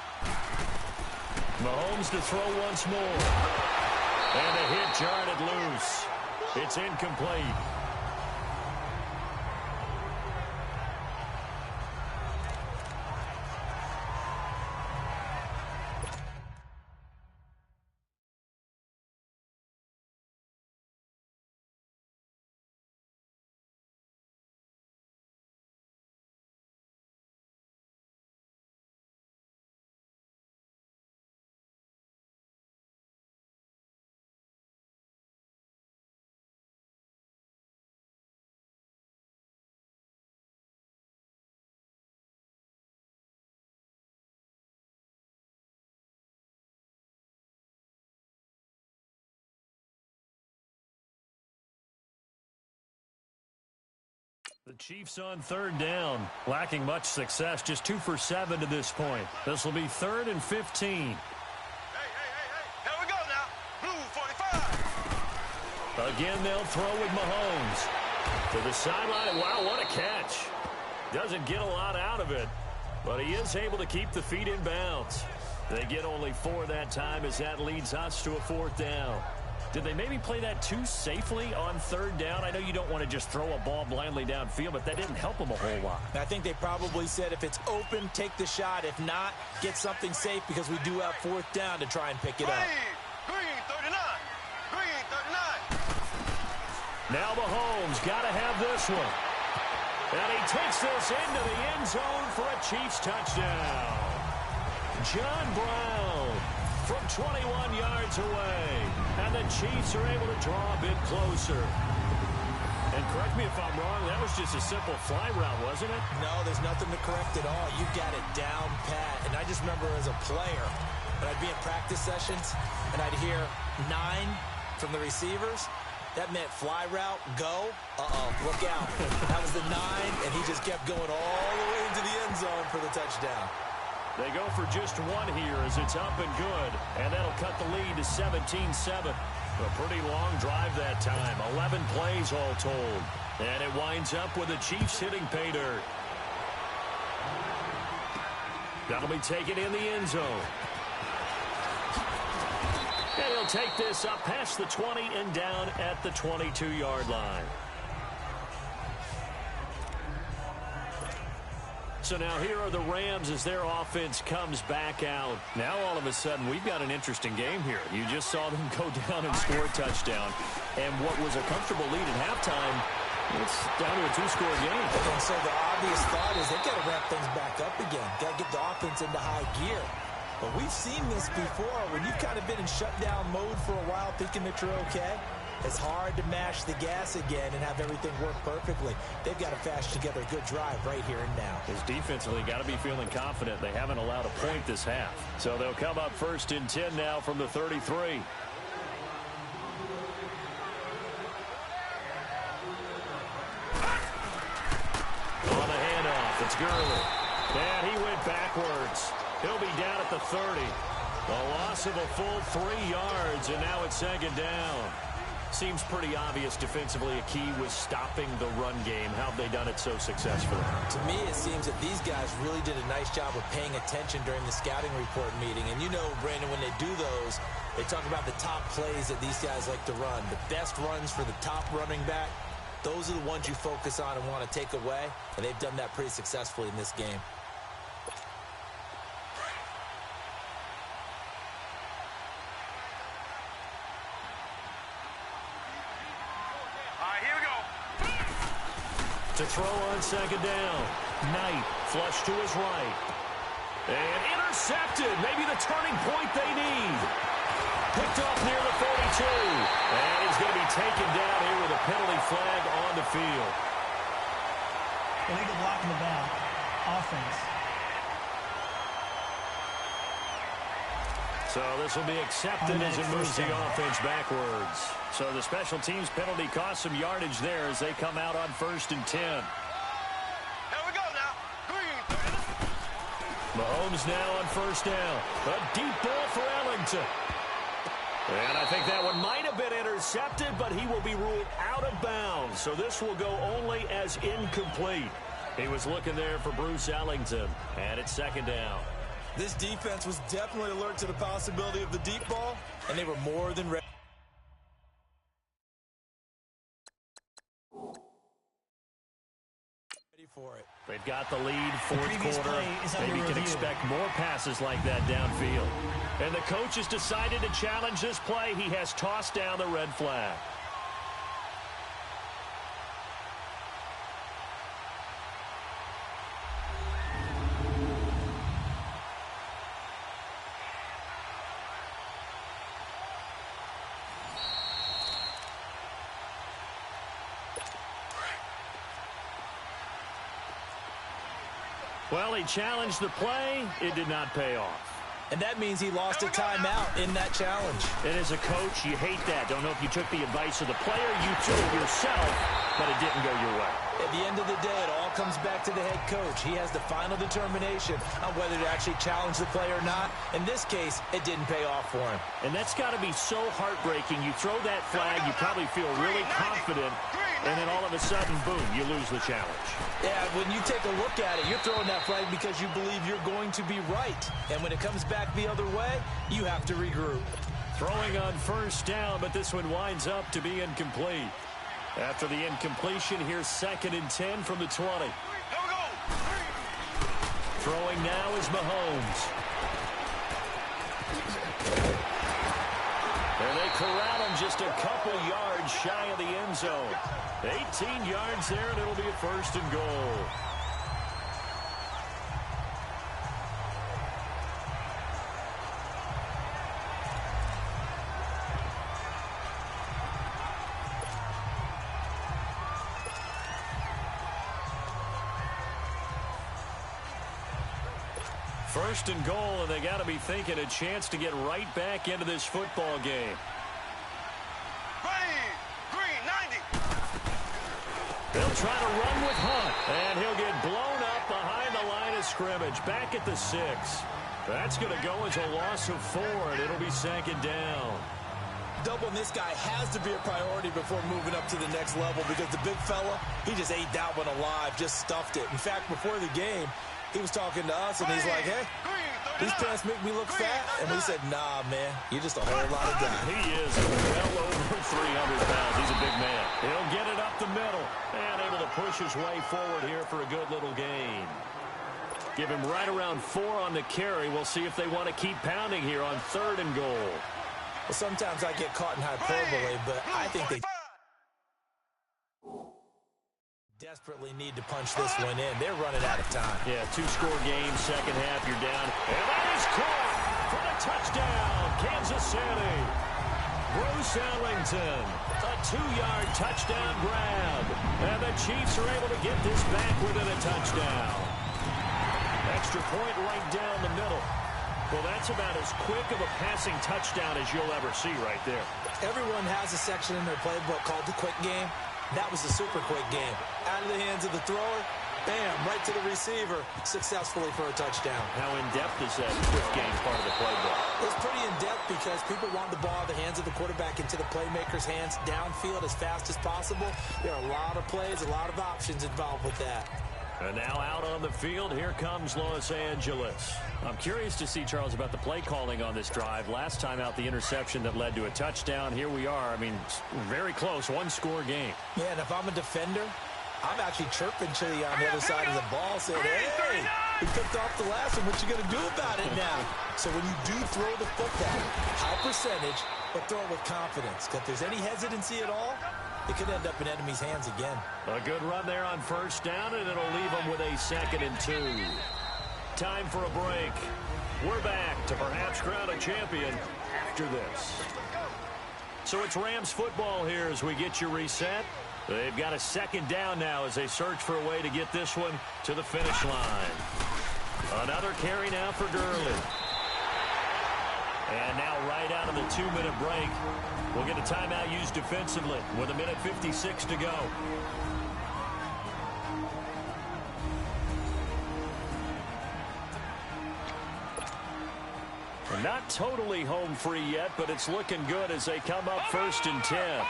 Mahomes to throw once more. And the hit jarred it loose. It's incomplete. The Chiefs on third down, lacking much success, just 2 for 7 to this point. This will be 3rd and 15. Hey. Here we go now. Blue 45. Again, they'll throw with Mahomes. To the sideline. Wow, what a catch. Doesn't get a lot out of it, but he is able to keep the feet in bounds. They get only 4 that time as that leads us to a 4th down. Did they maybe play that too safely on third down? I know you don't want to just throw a ball blindly downfield, but that didn't help them a whole lot. I think they probably said if it's open, take the shot. If not, get something safe because we do have 4th down to try and pick it up. Green 39. Green 39. Now Mahomes got to have this one. And he takes this into the end zone for a Chiefs touchdown. John Brown from 21 yards away. And the Chiefs are able to draw a bit closer. And correct me if I'm wrong, that was just a simple fly route, wasn't it? No, there's nothing to correct at all. You got it down pat. And I just remember as a player, when I'd be in practice sessions, and I'd hear 9 from the receivers, that meant fly route, go, look out. That was the 9, and he just kept going all the way into the end zone for the touchdown. They go for just 1 here as it's up and good. And that'll cut the lead to 17-7. A pretty long drive that time. 11 plays all told. And it winds up with the Chiefs hitting pay dirt. That'll be taken in the end zone. And he'll take this up past the 20 and down at the 22-yard line. So now here are the Rams as their offense comes back out. Now all of a sudden we've got an interesting game here. You just saw them go down and score a touchdown. And what was a comfortable lead at halftime, it's down to a 2-score game. And so the obvious thought is they've got to ramp things back up again. Got to get the offense into high gear. But we've seen this before when you've kind of been in shutdown mode for a while thinking that you're okay. It's hard to mash the gas again and have everything work perfectly. They've got to fashion together a good drive right here and now. His defensively got to be feeling confident. They haven't allowed a point this half. So they'll come up 1st and 10 now from the 33. On the handoff, it's Gurley. And he went backwards. He'll be down at the 30. A loss of a full 3 yards, and now it's 2nd down. Seems pretty obvious defensively a key was stopping the run game. How have they done it so successfully? To me, it seems that these guys really did a nice job of paying attention during the scouting report meeting. And you know, Brandon, when they do those, they talk about the top plays that these guys like to run. The best runs for the top running back, those are the ones you focus on and want to take away. And they've done that pretty successfully in this game. To throw on 2nd down. Knight flush to his right. And intercepted. Maybe the turning point they need. Picked off near the 42. And he's going to be taken down here with a penalty flag on the field. Illegal block in the back. Offense. So this will be accepted as it moves the offense backwards. So the special teams penalty cost some yardage there as they come out on 1st and 10. Here we go now. Green. Mahomes now on 1st down. A deep ball for Ellington. And I think that one might have been intercepted, but he will be ruled out of bounds. So this will go only as incomplete. He was looking there for Bruce Ellington. And it's 2nd down. This defense was definitely alert to the possibility of the deep ball, and they were more than ready for it. They've got the lead, 4th quarter. Maybe can review. expect more passes like that downfield. And the coach has decided to challenge this play. He has tossed down the red flag. Well, he challenged the play. It did not pay off. And that means he lost a timeout in that challenge. And as a coach, you hate that. Don't know if you took the advice of the player, you took it yourself, but it didn't go your way. At the end of the day, it all comes back to the head coach. He has the final determination on whether to actually challenge the play or not. In this case, it didn't pay off for him. And that's got to be so heartbreaking. You throw that flag, you probably feel really confident, and then all of a sudden, boom, you lose the challenge. Yeah, when you take a look at it, you're throwing that flag because you believe you're going to be right. And when it comes back the other way, you have to regroup. Throwing on 1st down, but this one winds up to be incomplete. After the incompletion, here's 2nd and 10 from the 20. Here we go. Throwing now is Mahomes. And they corral him just a couple yards shy of the end zone. 18 yards there, and it'll be a 1st and goal. First and goal, and they got to be thinking a chance to get right back into this football game. Green, 90. They'll try to run with Hunt, and he'll get blown up behind the line of scrimmage, back at the 6. That's going to go as a loss of 4, and it'll be 2nd down. Doubling this guy has to be a priority before moving up to the next level because the big fella, he just ate that one alive, just stuffed it. In fact, before the game, he was talking to us, and he's like, hey, these pants make me look fat. And we said, nah, man, you're just a whole lot of guy. He is well over 300 pounds. He's a big man. He'll get it up the middle and able to push his way forward here for a good little gain. Give him right around 4 on the carry. We'll see if they want to keep pounding here on 3rd and goal. Well, sometimes I get caught in hyperbole, but I think they desperately need to punch this one in. They're running out of time. Yeah, 2-score game, 2nd half, you're down. And that is caught for the touchdown, Kansas City. Bruce Ellington, a 2-yard touchdown grab. And the Chiefs are able to get this back within a touchdown. Extra point right down the middle. Well, that's about as quick of a passing touchdown as you'll ever see right there. Everyone has a section in their playbook called the quick game. That was the super quick game. Out of the hands of the thrower, bam, right to the receiver, successfully for a touchdown. How in-depth is that quick game part of the playbook? It's pretty in-depth because people want the ball in the hands of the quarterback into the playmaker's hands downfield as fast as possible. There are a lot of plays, a lot of options involved with that. And now out on the field, here comes Los Angeles. I'm curious to see, Charles, about the play calling on this drive. Last time out, the interception that led to a touchdown. Here we are. I mean, very close, one-score game. Yeah, and if I'm a defender, I'm actually chirping Chili on the other side of the ball, saying, hey, we picked off the last one. What you going to do about it now? So when you do throw the football, high percentage, but throw it with confidence. If there's any hesitancy at all, it could end up in enemy's hands again. A good run there on first down, and it'll leave them with a 2nd and 2. Time for a break. We're back to perhaps crown a champion after this. So it's Rams football here as we get you reset. They've got a 2nd down now as they search for a way to get this one to the finish line. Another carry now for Gurley. And now right out of the 2-minute break, we'll get a timeout used defensively with 1:56 to go. Not totally home free yet, but it's looking good as they come up 1st and 10.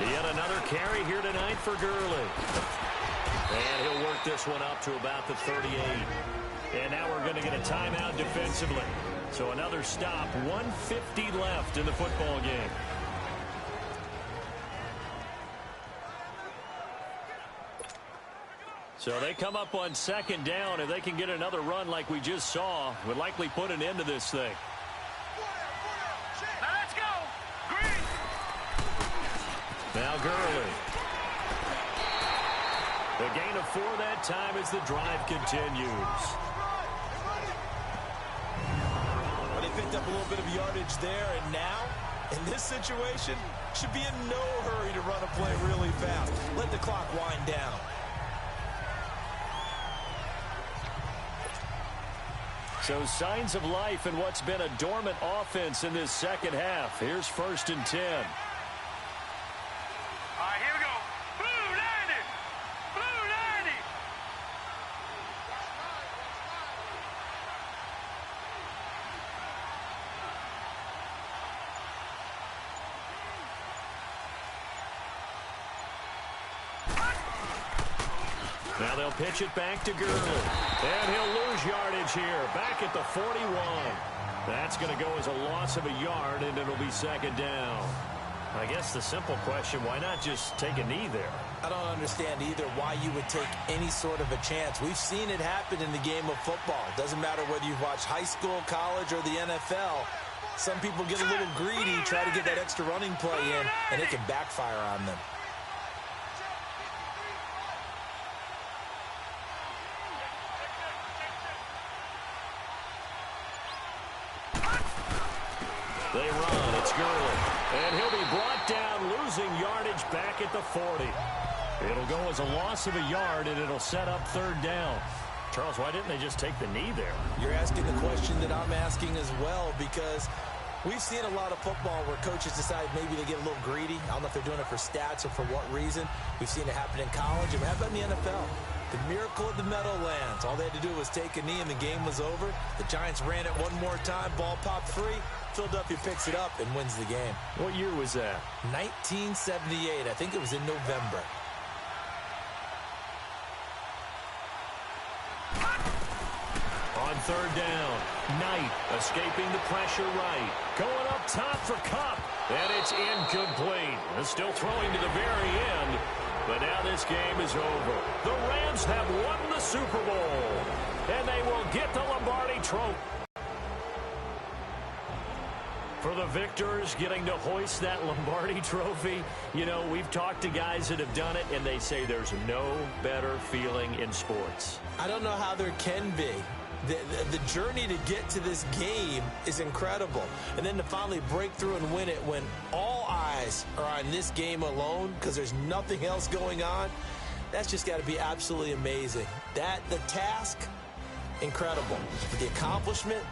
Yet another carry here tonight for Gurley. And he'll work this one up to about the 38. And now we're going to get a timeout defensively. So another stop, 1:50 left in the football game. So they come up on 2nd down. If they can get another run like we just saw, would likely put an end to this thing. Now let's go. Green. Now Gurley. The gain of 4 that time as the drive continues. Well, they picked up a little bit of yardage there, and now, in this situation, should be in no hurry to run a play really fast. Let the clock wind down. So signs of life in what's been a dormant offense in this 2nd half. Here's 1st and 10. All right, here we go. Blue 90. Blue 90. Now they'll pitch it back to Gurley. And he'll lose yardage here. Back at the 41. That's going to go as a loss of a yard, and it'll be 2nd down. I guess the simple question, why not just take a knee there? I don't understand either why you would take any sort of a chance. We've seen it happen in the game of football. It doesn't matter whether you've watched high school, college, or the NFL. Some people get a little greedy, try to get that extra running play in, and it can backfire on them. They run. It's Gurley. And he'll be brought down, losing yardage back at the 40. It'll go as a loss of a yard, and it'll set up 3rd down. Charles, why didn't they just take the knee there? You're asking the question that I'm asking as well, because we've seen a lot of football where coaches decide maybe they get a little greedy. I don't know if they're doing it for stats or for what reason. We've seen it happen in college, and how about in the NFL? The miracle of the Meadowlands. All they had to do was take a knee, and the game was over. The Giants ran it one more time. Ball popped free. Philadelphia picks it up and wins the game. What year was that? 1978. I think it was in November. On 3rd down, Knight escaping the pressure right. Going up top for Kupp. And it's incomplete. Still throwing to the very end. But now this game is over. The Rams have won the Super Bowl. And they will get the Lombardi Trophy. For the victors, getting to hoist that Lombardi Trophy, you know, we've talked to guys that have done it, and they say there's no better feeling in sports. I don't know how there can be. The journey to get to this game is incredible. And then to finally break through and win it when all eyes are on this game alone because there's nothing else going on, that's just got to be absolutely amazing. The task, incredible. But the accomplishment,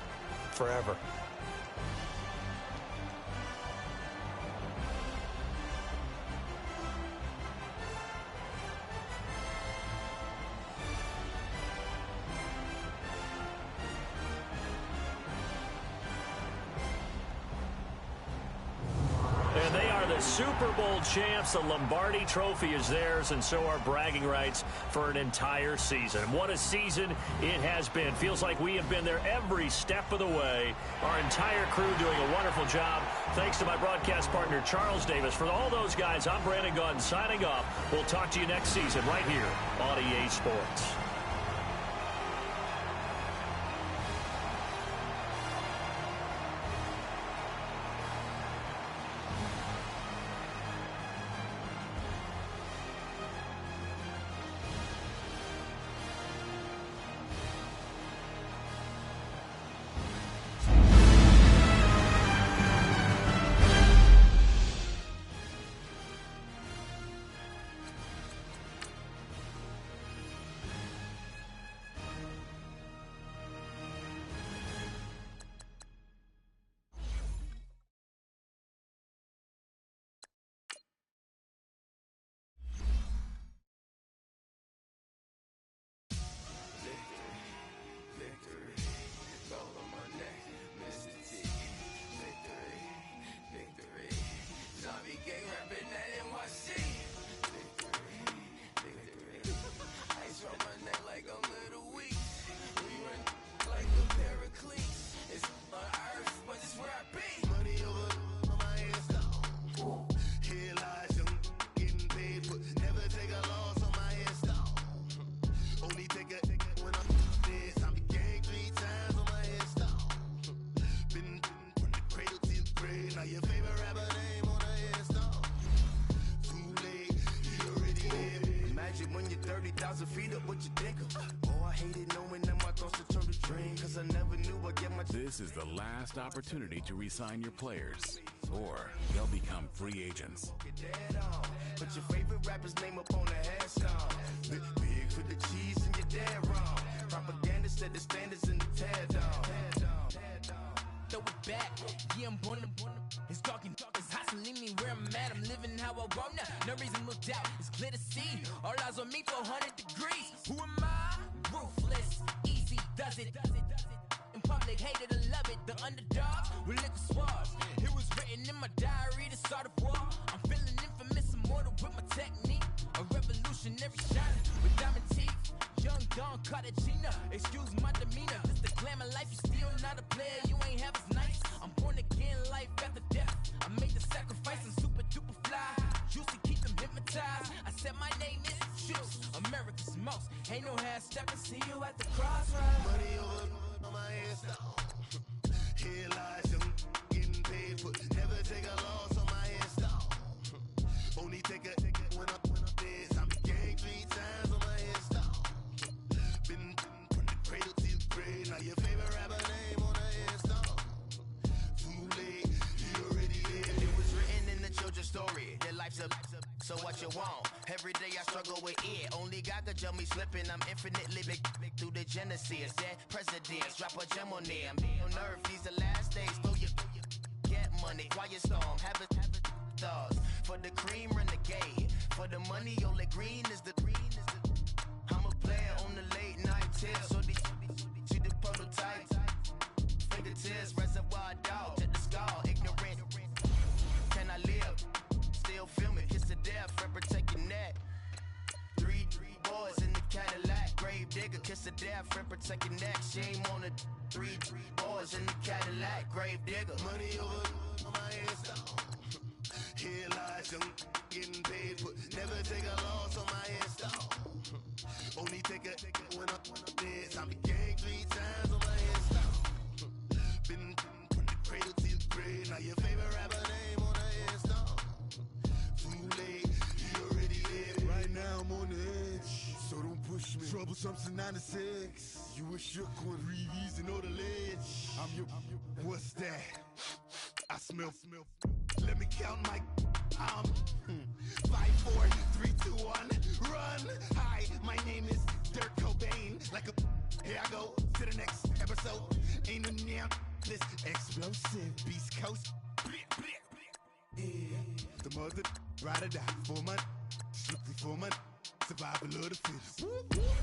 forever. Super Bowl champs. The Lombardi Trophy is theirs, and so are bragging rights for an entire season. What a season it has been. Feels like we have been there every step of the way. Our entire crew doing a wonderful job. Thanks to my broadcast partner, Charles Davis. For all those guys, I'm Brandon Gaudin signing off. We'll talk to you next season right here on EA Sports. This is the last opportunity to re-sign your players, or they'll become free agents. Put your favorite rapper's name up on the headstone. Big for the cheese and you're dead wrong. Propaganda set the standards in the tear down. Throw it back, yeah, I'm born to it's talking, it's hot, so leave me where I'm at. I'm living how I want now. No reason to look out, it's clear to see. All eyes on me for 100 degrees. Who am I? Ruthless, easy, does it. In public, hated or love it. The underdogs with liquor swabs. It was written in my diary to start a war. I'm feeling infamous, immortal with my technique. A revolutionary shine with diamond teeth. Young Don Cartagena, excuse my demeanor. This the glamour life, you still not a player. You ain't half as nice. I'm born again, life after death. I made the sacrifice, I'm super duper fly. Used to keep them hypnotized. I said my name is Juice, America's most. Ain't no half stepping, see you at the crossroads. Money over on my headstone. Here lies young, getting paid for. Never take a loss on my headstone. Only take a when I'm dead. I'm gang 3 times on my headstone. Been from the cradle to the grave. Now your favorite rapper name on the headstone. Too late, you already dead. It was written in the children's story. Their life's a so what you want? Every day I struggle with it. Only God could jump me slipping. I'm infinitely big through the genesis. Dead presidents, drop a gem on them. On earth, these the last days. Throw your get money, quiet storm. Have it thoughts. For the cream renegade. For the money, only green is the green is the. I'm a player on the late night tip. So see the prototype. Fingertips, reservoir dog. Check the skull, ignorant. Can I live? Still film it, kiss the death, rep protect your neck. Three boys in the Cadillac, grave digger, kiss the death, rep protect your neck. Shame on the three boys in the Cadillac, grave digger. Money over on my headstone. Here lies young, getting paid for. Never take a loss on my headstone. Only take a when I'm dead. I'm gang 3 times on my headstone. Been from the cradle to the grave. Now your favorite rapper name on the headstone. Too late, you already dead. Right now I'm on the edge, so don't push me. Troublesome since 96. You were shook when Reeves and know the ledge. I'm your. What's that? I smell. Let me count my. 5, 4, 3, 2, 1. Run. Hi, my name is Dirk Cobain. Like a. Here I go to the next episode. Ain't no damn this explosive Beast Coast. Yeah. The mother ride or die for my. Strictly for my. Survival of the fittest.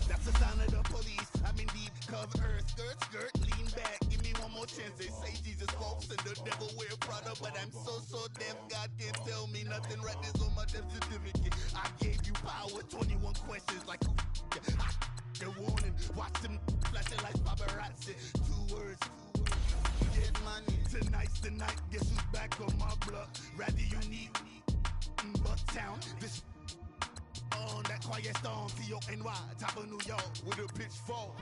That's the sound of the police. I'm in deep cover earth. Skirt, lean back. Give me one more chance. They say Jesus walks and the devil wear Prada, but I'm so deaf. God can't tell me nothing. Right this on my death certificate. I gave you power. 21 questions like who? The warning. Watch them flashing like paparazzi. 2 words. Get money. Tonight's the night. Guess who's back on my block? Rather unique. Bucktown. This. On that quiet storm, T-O-N-Y, top of New York, with a pitchfork.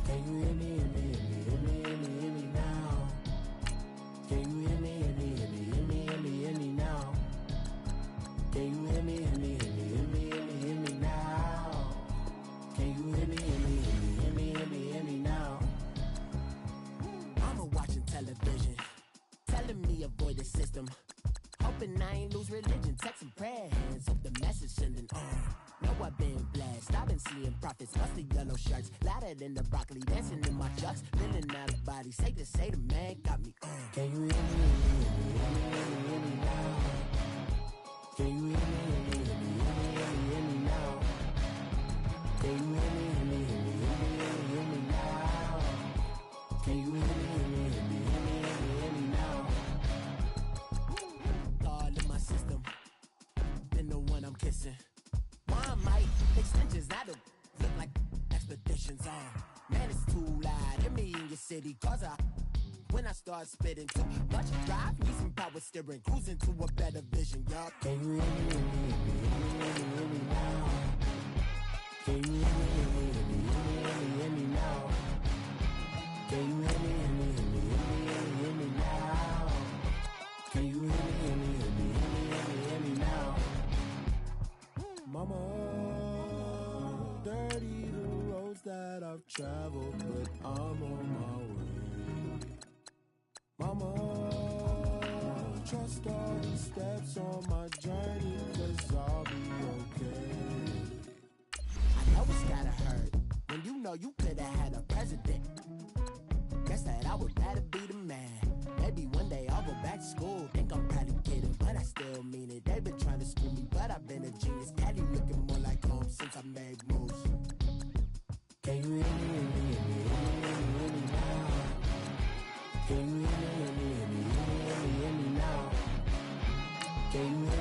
Can you hear me, hear me, hear me, hear me, hear me, hear me now? Can you hear me, hear me, hear me, hear me, hear me, hear me now? Can you hear me, hear me, hear me, hear me, hear me, hear me now? Can you hear me, hear me, hear me, hear me, hear me, hear me now? Watching television, telling me avoid the system, hoping I ain't lose religion, texting prayer hands, hope the message sending on. Know I've been blessed, I've been seeing prophets, mustard yellow shirts, louder than the broccoli, dancing in my chucks, feeling out of body, safe to say the man got me on. Can you hear me, hear me, hear me, hear me, hear me now? Can you hear me, hear me, hear me, hear me, hear me, hear me now? Can you hear me, hear me, hear me, hear me, hear me, hear me now? Can you hear me, hear me, hear me, hear me, hear me, hear me now? God in my system, been the one I'm kissing. Why might extensions that'll look like expeditions on? Man, it's too loud. Hear me in your city, cause when I start spitting too much drive, need some power steering, cruising to a better vision, y'all. Can you hear me, hear me, hear me, hear me, hear me, hear me now? Can you hear me, hear me, hear me, hear me, hear me, hear me now? Can you hear me, hear me, hear me, hear me, hear me, hear me now? Can you hear me, hear me, hear me, hear me, hear me, hear me now? Mama, dirty the roads that I've traveled, but I'm on my way. Mama, trust all the steps on my journey, 'cause I'll be okay. I know it's gotta hurt when you know you could've had a president. Guess that I would rather be the man. Maybe one day I'll go back to school. Think I'm probably kidding, but I still mean it. They've been trying to school me, but I've been a genius. Daddy looking more like home since I made moves. Can you hear me, hear me, hear me, hear me, hear me, hear me now? Can you hear me, hear me, hear me, hear me, hear me, hear me now? Can you hear me,